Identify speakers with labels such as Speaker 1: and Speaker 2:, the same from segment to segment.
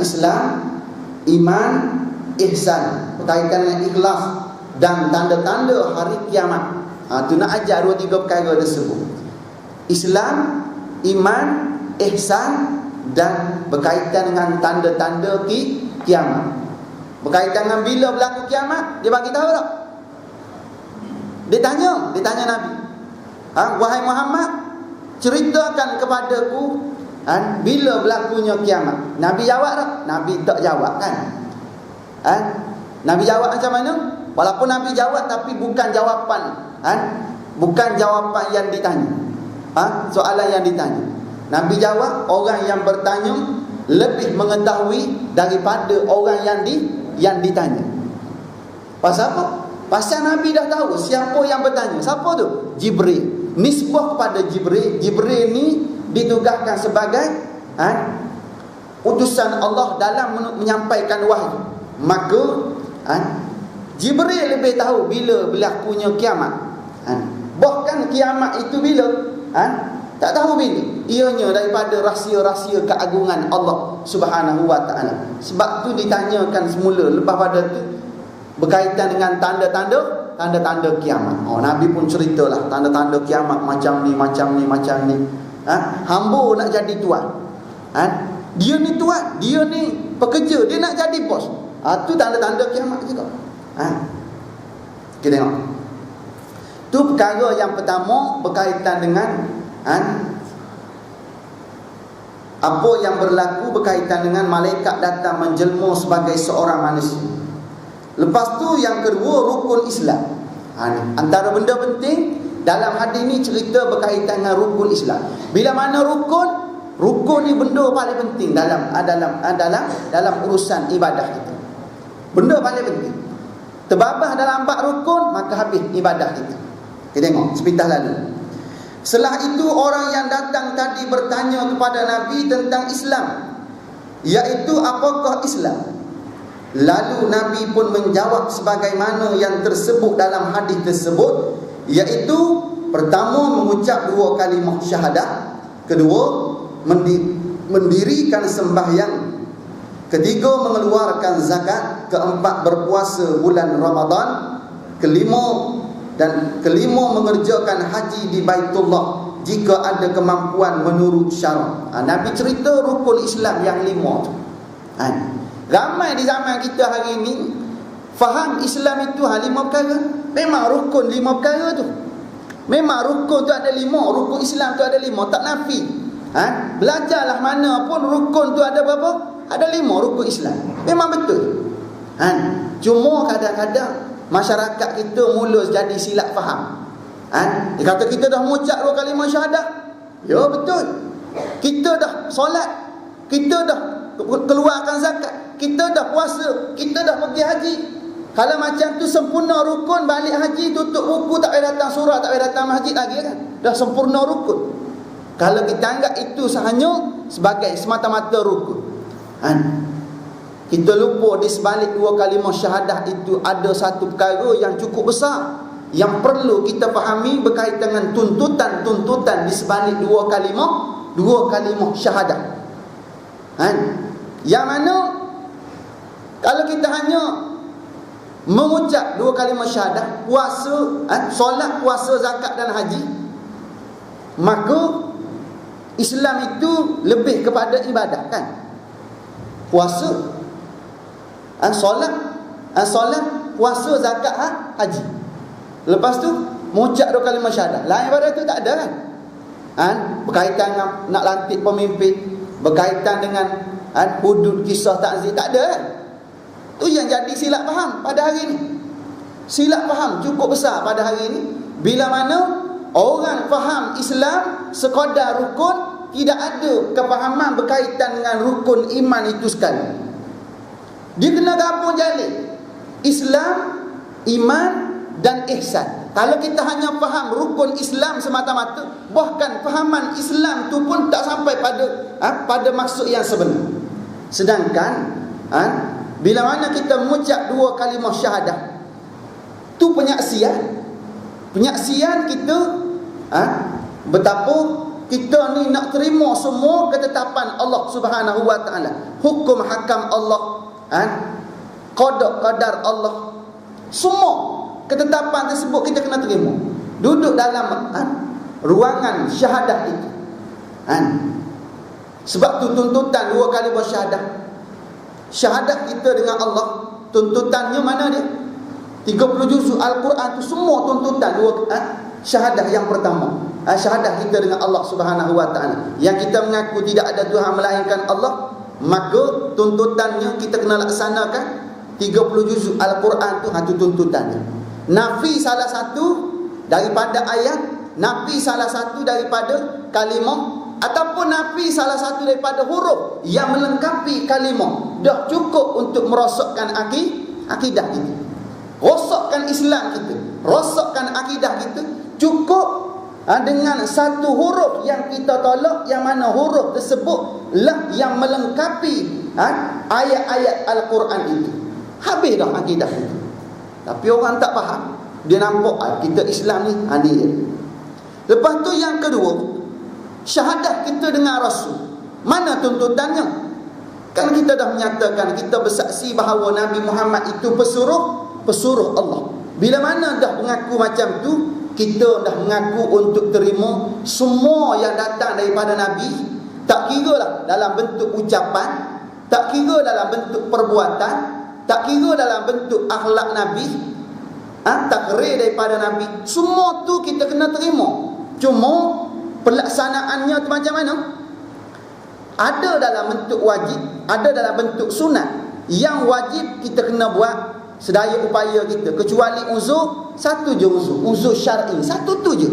Speaker 1: Islam, iman, ihsan, berkaitan dengan ikhlas dan tanda-tanda hari kiamat. Tu nak ajar 2-3 perkara tersebut. Islam, iman, ihsan dan berkaitan dengan tanda-tanda kiamat. Berkaitan dengan bila berlaku kiamat, dia bagi tahu tak? Dia tanya Nabi. Wahai Muhammad, ceritakan kepadaku bila berlakunya kiamat. Nabi jawab tak? Nabi tak jawab kan? Nabi jawab macam mana? Walaupun Nabi jawab, tapi bukan jawapan bukan jawapan yang ditanya. Soalan yang ditanya. Nabi jawab, orang yang bertanya lebih mengetahui daripada orang yang ditanya. Pasal apa? Pasal Nabi dah tahu siapa yang bertanya. Siapa tu? Jibril. Nisbah kepada Jibril. Jibril ni ditugaskan sebagai utusan Allah dalam menyampaikan wahyu. Maka Jibril lebih tahu bila berlakunya kiamat. Bahkan kiamat itu bila? Tak tahu bila. Ianya daripada rahsia-rahsia keagungan Allah Subhanahu wa ta'ala. Sebab tu ditanyakan semula. Lepas pada tu berkaitan dengan tanda-tanda kiamat. Nabi pun ceritalah tanda-tanda kiamat macam ni. Hamba nak jadi tuan. Dia ni tuan, dia ni pekerja, dia nak jadi bos. Tu tanda-tanda kiamat juga. Kita tengok. Tu perkara yang pertama berkaitan dengan apa yang berlaku berkaitan dengan malaikat datang menjelma sebagai seorang manusia. Lepas tu yang kedua, rukun Islam. Antara benda penting dalam hadis ni cerita berkaitan dengan rukun Islam. Bila mana rukun ni benda paling penting dalam urusan ibadah kita. Benda paling penting. Terbabah dalam 4 rukun, maka habis ibadah kita. Kita tengok sepintas lalu. Setelah itu orang yang datang tadi bertanya kepada Nabi tentang Islam, iaitu apakah Islam? Lalu Nabi pun menjawab sebagaimana yang tersebut dalam hadis tersebut, iaitu pertama mengucap 2 kalimah syahadah, kedua mendirikan sembahyang, ketiga mengeluarkan zakat, keempat berpuasa bulan Ramadan, kelima mengerjakan haji di Baitullah jika ada kemampuan menurut syarat. Nabi cerita rukun Islam yang 5 tu. Ramai di zaman kita hari ini faham Islam itu 5 perkara. Memang rukun 5 perkara tu. Memang rukun tu ada 5, rukun Islam tu ada 5, tak nafi. Belajarlah mana pun rukun tu ada berapa? Ada 5 rukun Islam. Memang betul. Cuma kadang-kadang masyarakat kita mula jadi silap faham. Dia kata kita dah mengucap 2 kalimah syahadah. Ya betul. Kita dah solat, kita dah keluarkan zakat, kita dah puasa, kita dah pergi haji. Kalau macam tu sempurna rukun, balik haji tutup buku, tak payah datang surah, tak payah datang masjid lagi kan. Dah sempurna rukun. Kalau kita anggap itu hanya sebagai semata-mata rukun, kita lupa di sebalik 2 kalimah syahadah itu ada satu perkara yang cukup besar yang perlu kita fahami berkaitan dengan tuntutan di sebalik 2 kalimah syahadah. Yang mana kalau kita hanya mengucap 2 kalimah syahadah, puasa, solat, puasa, zakat dan haji, maka Islam itu lebih kepada ibadah kan. Puasa, solat, puasa, zakat, haji. Lepas tu mengucap 2 kalimah syahadah. Lain pada tu tak ada kan. Berkaitan dengan nak lantik pemimpin, berkaitan dengan hudud, kisah, takzir, tak ada kan. Tu yang jadi silap faham pada hari ni. Silap faham cukup besar pada hari ni. Bila mana orang faham Islam sekadar rukun, tidak ada kefahaman berkaitan dengan rukun iman itu sekali. Dia kena gabung jalin Islam, iman dan ihsan. Kalau kita hanya faham rukun Islam semata-mata, bahkan fahaman Islam tu pun tak sampai pada maksud yang sebenar. Sedangkan bila mana kita mengucap 2 kalimah syahadah, tu penyaksian kita betapa kita ni nak terima semua ketetapan Allah Subhanahu wa taala, hukum hakam Allah, qada qadar Allah, semua ketetapan tersebut kita kena terima. Duduk dalam ruangan syahadah itu. Sebab tu tuntutan 2 kali bersyahadah. Syahadah kita dengan Allah, tuntutannya mana dia? 30 juzuk Al-Quran tu semua tuntutan syahadah yang pertama. Syahadah kita dengan Allah Subhanahu wa taala. Yang kita mengaku tidak ada Tuhan melainkan Allah, maka tuntutannya kita kena laksanakan 30 juzuk Al-Quran tu, itu tuntutannya. Nafi salah satu daripada ayat, nafi salah satu daripada kalimah, ataupun nafi salah satu daripada huruf yang melengkapi kalimah, dah cukup untuk merosakkan akidah kita, rosakkan Islam kita, rosakkan akidah kita. Cukup dengan satu huruf yang kita tolak, yang mana huruf tersebut lah yang melengkapi ayat-ayat Al-Quran itu. Habis dah akidah itu. Tapi orang tak faham, dia nampak kita Islam ni dia. Lepas tu yang kedua, syahadah kita dengan Rasul. Mana tuntutannya? Kan kita dah menyatakan, kita bersaksi bahawa Nabi Muhammad itu pesuruh Allah. Bila mana dah mengaku macam tu, kita dah mengaku untuk terima semua yang datang daripada Nabi. Tak kira lah dalam bentuk ucapan, tak kira dalam bentuk perbuatan, tak kira dalam bentuk akhlak Nabi, takrir daripada Nabi. Semua tu kita kena terima. Cuma pelaksanaannya tu macam mana? Ada dalam bentuk wajib, ada dalam bentuk sunat. Yang wajib kita kena buat sedaya upaya kita, kecuali uzur, satu je uzur syar'i, satu tu je.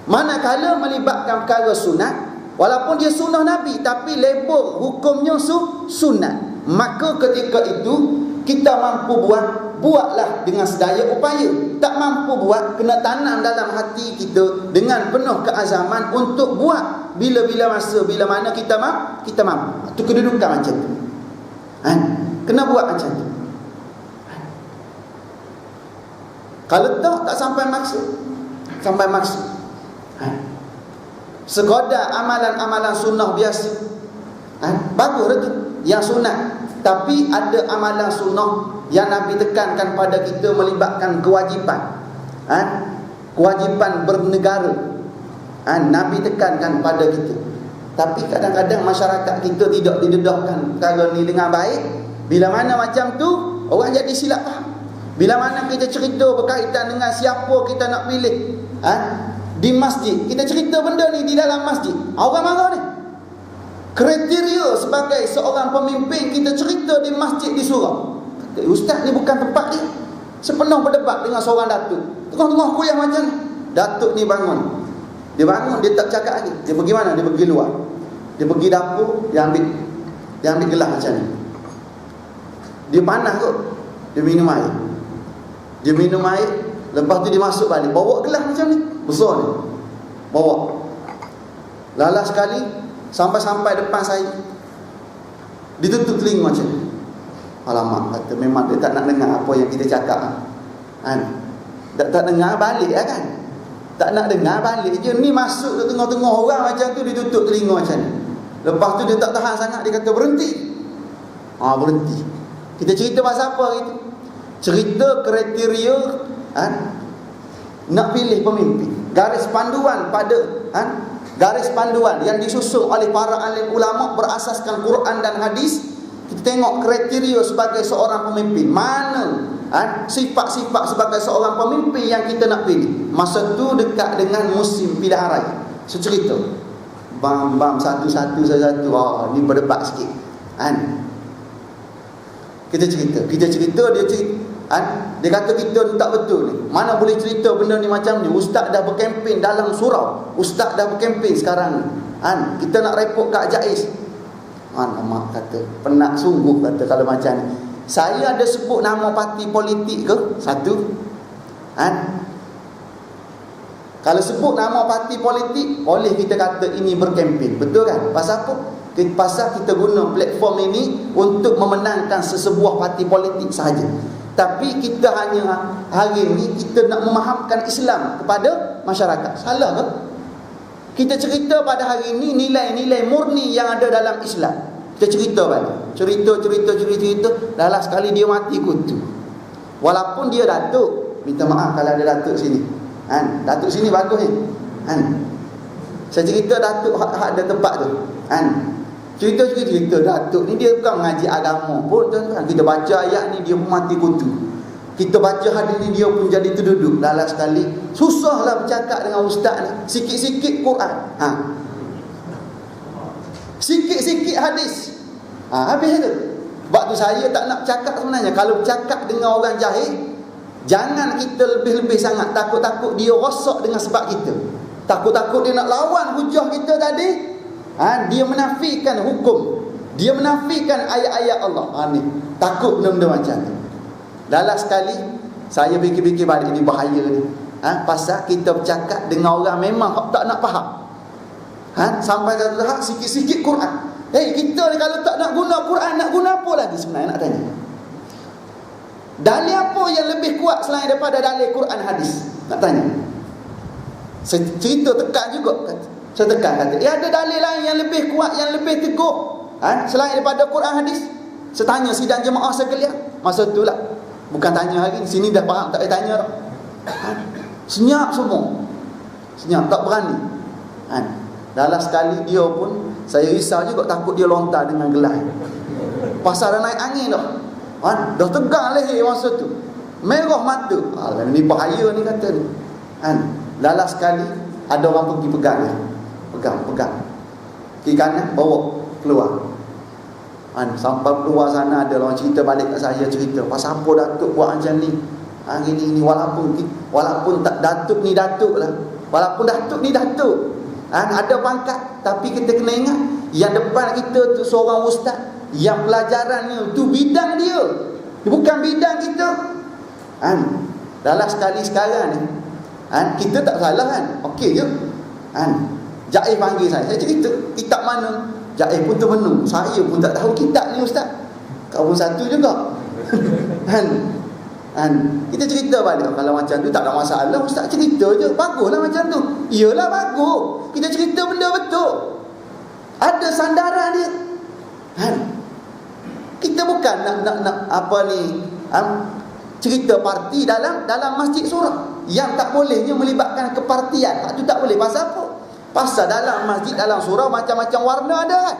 Speaker 1: Manakala melibatkan perkara sunat, walaupun dia sunnah Nabi, tapi label hukumnya sunat, maka ketika itu kita mampu buatlah dengan sedaya upaya. Tak mampu buat, kena tanam dalam hati kita dengan penuh keazaman untuk buat bila-bila masa, bila mana kita mampu. Itu kedudukan macam tu. Kena buat macam tu. Kalau tak sampai maksud. Sekadar amalan-amalan sunnah biasa, bagus tu yang sunat. Tapi ada amalan sunnah yang Nabi tekankan pada kita, melibatkan kewajipan, kewajipan bernegara. Nabi tekankan pada kita. Tapi kadang-kadang masyarakat kita tidak didedahkan perkara ni dengan baik. Bila mana macam tu, orang jadi silap faham. Bila mana kita cerita berkaitan dengan siapa kita nak pilih di masjid, kita cerita benda ni di dalam masjid, orang marah ni. Kriteria sebagai seorang pemimpin, kita cerita di masjid, di surau. Ustaz ni bukan tempat dia. Sepenuh berdebat dengan seorang datuk, tengah-tengah kuliah macam ni. Datuk ni bangun, dia tak cakap lagi. Dia pergi mana? Dia pergi luar, dia pergi dapur, dia ambil gelas macam ni. Dia panas kot, dia minum air, lepas tu dia masuk balik, bawa gelas macam ni, besar ni, bawa. Lala sekali sampai depan saya, ditutup telinga macam ni. Alamak, kata memang dia tak nak dengar apa yang kita cakap. Tak dengar balik kan? Tak nak dengar balik je. Ni masuk ke tengah-tengah orang macam tu, ditutup telinga macam ni. Lepas tu dia tak tahan sangat, dia kata berhenti. Berhenti. Kita cerita pasal apa gitu? Cerita kriteria nak pilih pemimpin. Garis panduan garis panduan yang disusun oleh para alim ulama berasaskan Quran dan hadis. Kita tengok kriteria sebagai seorang pemimpin. Mana sifat-sifat sebagai seorang pemimpin yang kita nak pilih. Masa tu dekat dengan musim pilihan raya. So cerita bam satu-satu. Ni berdebat sikit. Kita cerita dia cerita. Dia kata kita ni tak betul ni. Mana boleh cerita benda ni macam ni? Ustaz dah berkempen dalam surau, ustaz dah berkempen sekarang ni. Kita nak report kat Jais. Mak kata penat sungguh, kata kalau macam ni. Saya ada sebut nama parti politik ke? Satu. Kalau sebut nama parti politik, boleh kita kata ini berkempen. Betul kan? Pasal apa? Pasal kita guna platform ini untuk memenangkan sesebuah parti politik sahaja. Tapi kita hanya hari ini kita nak memahamkan Islam kepada masyarakat. Salah ke? Kita cerita pada hari ini nilai-nilai murni yang ada dalam Islam. Kita cerita balik. Cerita. Dalam sekali dia mati kutu. Walaupun dia datuk, minta maaf kalau ada datuk sini. Datuk sini bagus ni. Saya cerita datuk hak ada tempat tu. Cerita datuk ni dia bukan mengaji agama pun tuan-tuan. Kita baca ayat ni dia pun mati kutu. Kita baca hadis ni dia pun jadi terduduk. Dalam sekali susahlah bercakap dengan ustaz ni. Sikit-sikit Quran. Sikit-sikit hadis. Habis tu. Sebab tu saya tak nak cakap sebenarnya. Kalau bercakap dengan orang jahil, jangan kita lebih-lebih sangat. Takut-takut dia rosak dengan sebab kita. Takut-takut dia nak lawan hujah kita tadi. Dia menafikan hukum. Dia menafikan ayat-ayat Allah. Ni takut benda-benda macam tu. Dalam sekali saya fikir-fikir balik ni bahaya ni. Pasal kita bercakap dengan orang memang tak nak faham. Sampai satu tahap sikit-sikit Quran. Kita ni kalau tak nak guna Quran, nak guna apa lagi sebenarnya, nak tanya? Dalil apa yang lebih kuat selain daripada dalil Quran hadis? Nak tanya. Saya cerita tekan juga. Saya tekan kata, ada dalil lain yang lebih kuat, yang lebih teguh selain daripada Quran hadis? Saya tanya sidang jemaah sekalian. Masa tu lah. Bukan tanya hari ni, sini dah faham, tak payah tanya dah. Senyap semua. Senyap, tak berani. Dalam sekali dia pun, saya risau juga, takut dia lontar dengan gelai. Pasal dah naik angin dah. Dah tegang leher masa tu. Merah mata. Ni bahaya ni kata ni. Dalam sekali ada orang pergi pegang dia. Pegang. Kiri kanan bawa keluar. Sampai keluar sana ada orang cerita balik kat saya, cerita pasal apa datuk buat macam ni. Gini walaupun tak datuk ni datuk lah. Walaupun datuk ni datuk. Ada pangkat, tapi kita kena ingat yang depan kita tu seorang ustaz yang pelajarannya tu bidang dia. Bukan bidang kita. Dalam sekali sekarang ni kita tak salah okey je. Jaif panggil saya cerita kitab mana. Jaif pun termenung. Saya pun tak tahu kitab ni ustaz. Kau pun satu juga. Kita cerita balik. Kalau macam tu tak ada masalah, ustaz cerita je. Baguslah macam tu. Iyalah bagus. Kita cerita benda betul. Ada sandaran dia. Kita bukan nak apa ni, cerita parti dalam masjid surah. Yang tak bolehnya melibatkan kepartian. Itu tak boleh. Pasal apa? Pasal dalam masjid, dalam surau macam-macam warna ada kan.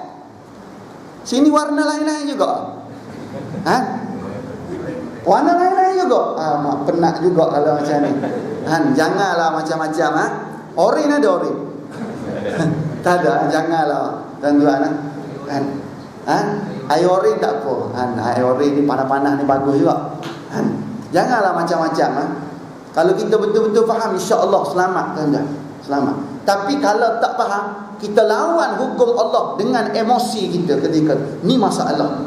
Speaker 1: Sini warna lain-lain juga. Warna lain-lain juga. Mak penat juga kalau macam ni. Janganlah macam-macam. Oren ada oren. Tak ada. Janganlah tuan-tuan. Air oren tak apa. Air oren ni panas-panas ni bagus juga. Janganlah macam-macam. Kalau kita betul-betul faham, insya-Allah selamat tuan-tuan. Selamat. Tapi kalau tak faham, kita lawan hukum Allah dengan emosi kita ketika ni masalah.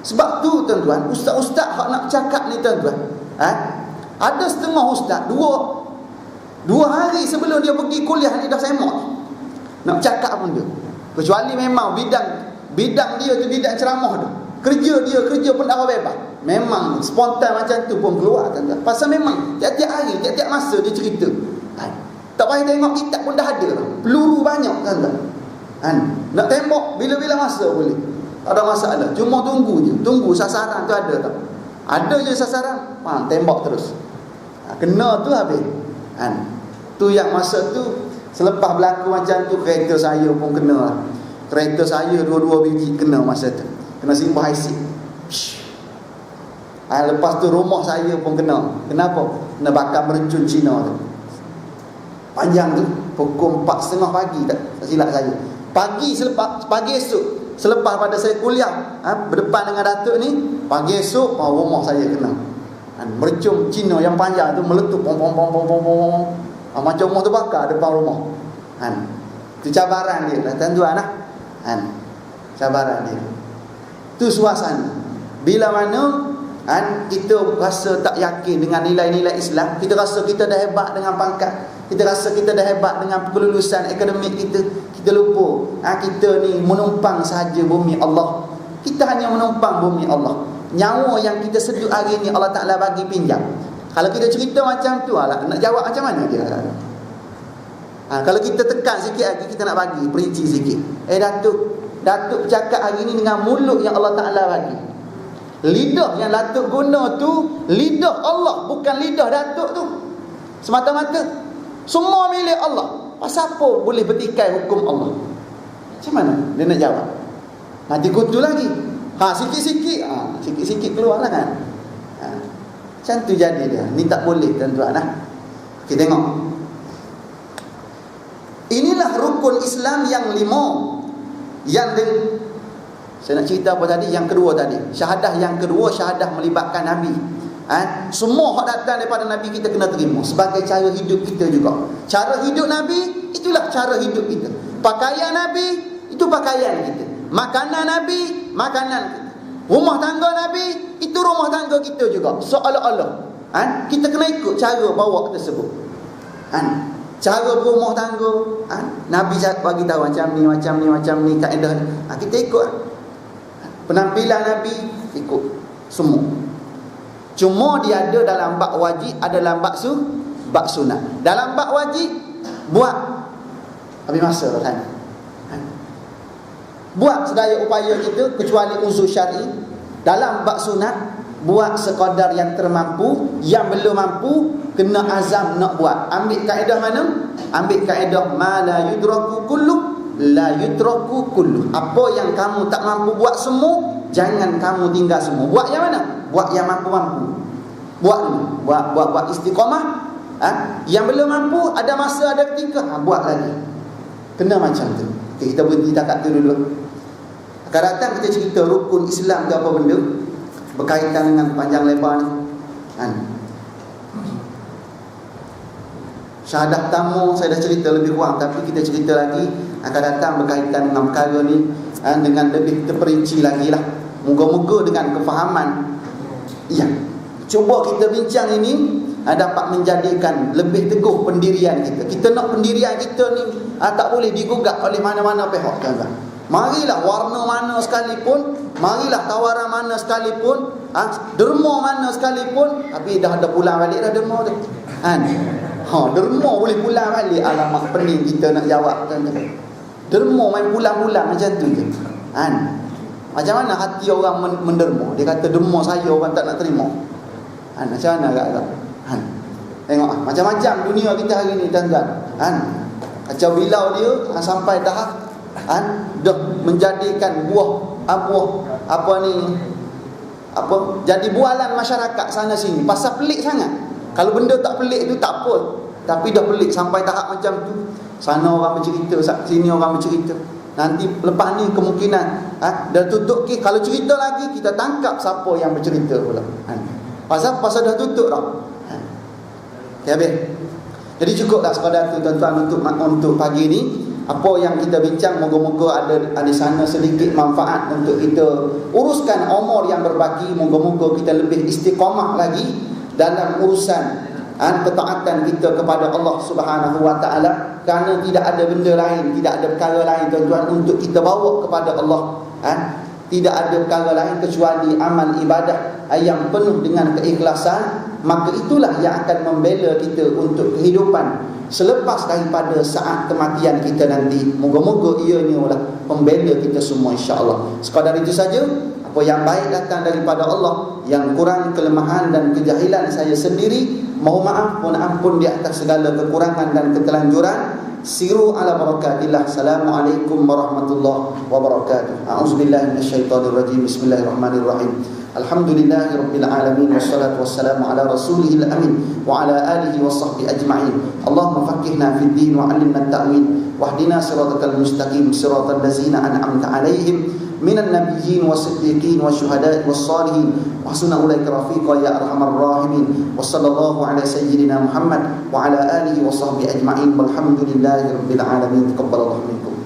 Speaker 1: Sebab tu tuan-tuan, ustaz-ustaz hak nak cakap ni tuan-tuan, ada setengah ustaz dua hari sebelum dia pergi kuliah ni dah semok nak cakap pun dia. Kecuali memang bidang dia tu bidang ceramah tu. Kerja pendakwah bebas. Memang spontan macam tu pun keluar tuan-tuan. Pasal memang tiap-tiap hari, tiap-tiap masa dia cerita. Tak payah tengok kitab pun dah ada. Peluru banyak tuan-tuan. Nak tembak bila-bila masa boleh. Tak ada masalah. Cuma tunggu je. Tunggu sasaran tu ada tak? Ada je sasaran, tembak terus. Kena tu habis. Tu yang masa tu selepas berlaku macam tu, kereta saya pun kena. Kereta saya 2 biji kena masa tu. Kena simbah IC. Lepas tu rumah saya pun kena. Kenapa? Kena bakar mercun Cina tu. Panjang tu pukul 4.30 pagi tak silap saya. Pagi esok selepas pada saya kuliah berdepan dengan datuk ni, pagi esok rumah saya kena. Mercum Cina yang panjang tu meletup pom. Macam rumah terbakar depan rumah. Tu cabaran dia lah tuan-tuan lah. Cabaran dia. Tu suasana. Bila mana kita rasa tak yakin dengan nilai-nilai Islam, kita rasa kita dah hebat dengan pangkat, kita rasa kita dah hebat dengan kelulusan akademik kita lupa kita ni menumpang sahaja bumi Allah. Kita hanya menumpang bumi Allah. Nyawa yang kita seduh hari ni Allah Ta'ala bagi pinjam. Kalau kita cerita macam tu nak jawab macam mana dia? Kalau kita tekan sikit lagi, kita nak bagi perinci sikit. Datuk cakap hari ni dengan mulut yang Allah Ta'ala bagi. Lidah yang Datuk guna tu lidah Allah, bukan lidah Datuk tu semata-mata. Semua milik Allah. Pasal apa boleh bertikai hukum Allah? Macam mana dia nak jawab? Nanti kutu lagi. Sikit-sikit sikit-sikit keluar lah kan. Macam tu jadi dia. Ni tak boleh tuan-tuan lah. Kita tengok. Inilah rukun Islam yang 5. Saya nak cerita apa tadi? Yang kedua tadi. Syahadah yang kedua, syahadah melibatkan Nabi. Semua hak datang daripada Nabi kita kena terima sebagai cara hidup kita juga. Cara hidup Nabi, itulah cara hidup kita. Pakaian Nabi, itu pakaian kita. Makanan Nabi, makanan kita. Rumah tangga Nabi, itu rumah tangga kita juga. Seolah-olah kita kena ikut cara bawa tersebut. Cara berumah tangga, Nabi bagi tahu macam ni kaedah. Kita ikut. Penampilan Nabi ikut semua. Cuma dia ada dalam bab wajib, ada dalam bab sunat. Dalam bab wajib buat habis masa kan. Buat sedaya upaya kita kecuali uzur syar'i. Dalam bab sunat buat sekadar yang termampu, yang belum mampu kena azam nak buat. Ambil kaedah mana? Ambil kaedah ma la yudraku kullu la yutraku kullu. Apa yang kamu tak mampu buat semua, jangan kamu tinggal semua. Buat yang mana? Buat yang mampu-mampu. Buat istiqamah. Yang belum mampu, ada masa, ada ketika, buat lagi. Kena macam tu. Okay, kita berhenti takat tu dulu. Akan datang kita cerita rukun Islam ke apa benda berkaitan dengan panjang lebar ni. Syahadah tamu saya dah cerita lebih kurang, tapi kita cerita lagi akan datang berkaitan dengan perkara ni dengan lebih terperinci lagi lah. Moga-moga dengan kefahaman cuba kita bincang ini dapat menjadikan lebih teguh pendirian kita. Kita nak pendirian kita ni tak boleh digugat oleh mana-mana pihak, tuan-tuan. Marilah warna mana sekalipun, marilah tawaran mana sekalipun, derma mana sekalipun, tapi dah ada pulang balik dah derma tu. Derma boleh pulang balik. Alamak, pening kita nak jawab, tuan-tuan. Derma main pulang-pulang macam tu je. Macam mana hati orang menderma? Dia kata derma saya orang tak nak terima. Macam mana agak-agak? Tengok macam-macam dunia kita hari ni, tuan-tuan. Kacau bilau dia sampai tahap dah menjadikan jadi bualan masyarakat sana sini. Pasal pelik sangat. Kalau benda tak pelik tu tak apa, tapi dah pelik sampai tahap macam tu. Sana orang bercerita, sini orang bercerita. Nanti lepas ni kemungkinan dah tutup kes. Kalau cerita lagi kita tangkap siapa yang bercerita pula. Pasal dah tutup dah. Okay, habis. Jadi cukuplah sekadar tu, tuan-tuan, untuk pagi ni. Apa yang kita bincang, moga-moga ada di sana sedikit manfaat untuk kita uruskan umur yang berbaki. Moga-moga kita lebih istiqamah lagi dalam urusan ketaatan kita kepada Allah Subhanahu wa taala, kerana tidak ada benda lain, tidak ada perkara lain, tuan-tuan, untuk kita bawa kepada Allah. Tidak ada perkara lain kecuali amal ibadah yang penuh dengan keikhlasan. Maka itulah yang akan membela kita untuk kehidupan selepas daripada saat kematian kita nanti. Moga-moga ianya lah pembela kita semua, insya-Allah. Sekadar itu saja. Apa yang baik datang daripada Allah, yang kurang, kelemahan dan kejahilan saya sendiri, mohon maaf, mohon ampun di atas segala kekurangan dan ketelanjuran. Siru ala barakatillah. Assalamualaikum warahmatullahi wabarakatuh. A'udzubillahi minasyaitonirrajim. Bismillahirrahmanirrahim. Alhamdulillahi rabbil alamin, wassalatu wassalamu ala rasulihil amin wa ala alihi washabbihi ajma'in. Allahumma faqqihna fid din wa 'allimna at-ta'wil wahdina siratal mustaqim siratal ladzina an'amta 'alaihim minan nabiyyin was-siddiqin wasyuhada'i was-shalihin wa hasuna ulaika rafiqa ya arhamar rahimin. Wassallallahu ala sayyidina Muhammad wa ala alihi washabbihi ajma'in. Walhamdulillahi rabbil alamin. Taqabbalallahu minkum.